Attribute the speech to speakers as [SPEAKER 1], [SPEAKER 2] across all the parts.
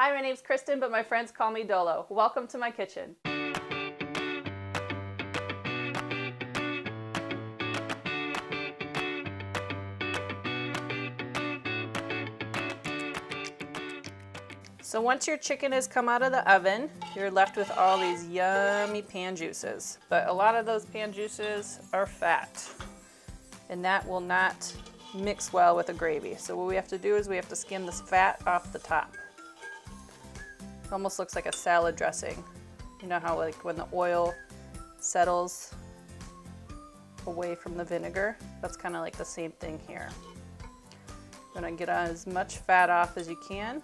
[SPEAKER 1] Hi, my name's Kristin, but my friends call me Dolo. Welcome to my kitchen. So once your chicken has come out of the oven, you're left with all these yummy pan juices. But a lot of those pan juices are fat, and that will not mix well with the gravy. So what we have to do is we have to skim this fat off the top. It almost looks like a salad dressing. You know how like when the oil settles away from the vinegar? That's kind of like the same thing here. You're gonna get as much fat off as you can.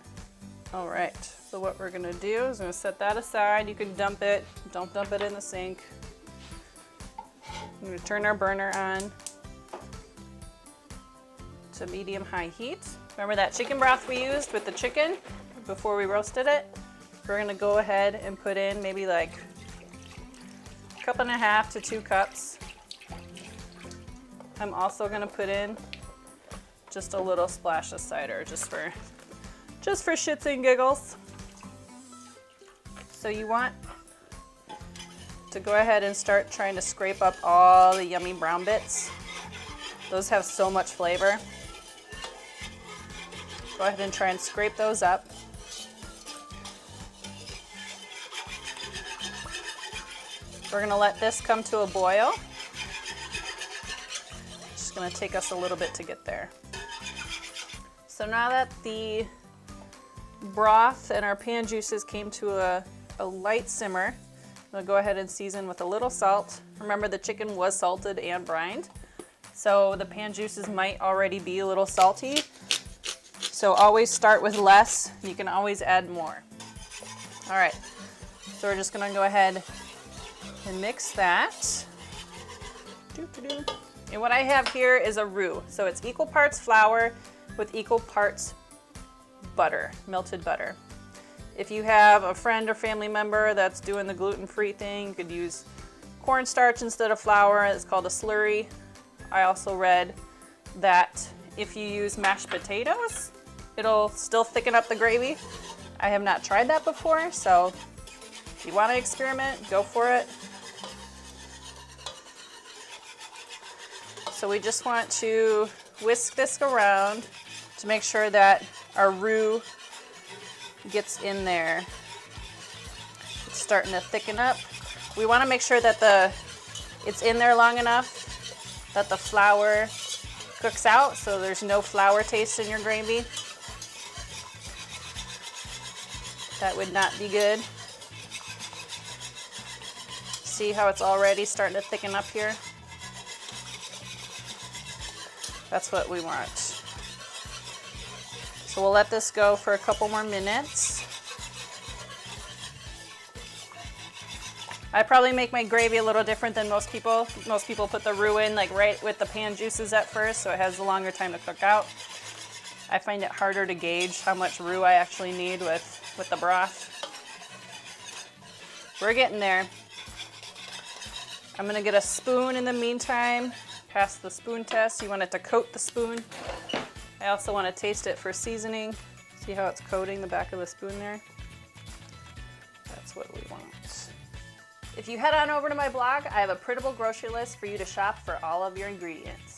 [SPEAKER 1] All right, so what we're gonna do is we're gonna set that aside. You can dump it, don't dump it in the sink. I'm gonna turn our burner on to medium-high heat. Remember that chicken broth we used with the chicken before we roasted it? We're gonna go ahead and put in maybe like 1.5 cups to 2 cups. I'm also gonna put in just a little splash of cider, just for shits and giggles. So you want to go ahead and start trying to scrape up all the yummy brown bits. Those have so much flavor. Go ahead and try and scrape those up. We're gonna let this come to a boil. It's just gonna take us a little bit to get there. So now that the broth and our pan juices came to a light simmer, I'm gonna go ahead and season with a little salt. Remember, the chicken was salted and brined, so the pan juices might already be a little salty. So always start with less. You can always add more. All right, so we're just gonna go ahead and mix that. And what I have here is a roux. So it's equal parts flour with equal parts butter, melted butter. If you have a friend or family member that's doing the gluten-free thing, you could use cornstarch instead of flour. It's called a slurry. I also read that if you use mashed potatoes, it'll still thicken up the gravy. I have not tried that before, so if you want to experiment, go for it. So we just want to whisk this around to make sure that our roux gets in there. It's starting to thicken up. We want to make sure that it's in there long enough that the flour cooks out, so there's no flour taste in your gravy. That would not be good. See how it's already starting to thicken up here? That's what we want. So we'll let this go for a couple more minutes. I probably make my gravy a little different than most people. Most people put the roux in like right with the pan juices at first, so it has a longer time to cook out. I find it harder to gauge how much roux I actually need with the broth. We're getting there. I'm gonna get a spoon in the meantime. Pass the spoon test. You want it to coat the spoon. I also want to taste it for seasoning. See how it's coating the back of the spoon there? That's what we want. If you head on over to my blog, I have a printable grocery list for you to shop for all of your ingredients.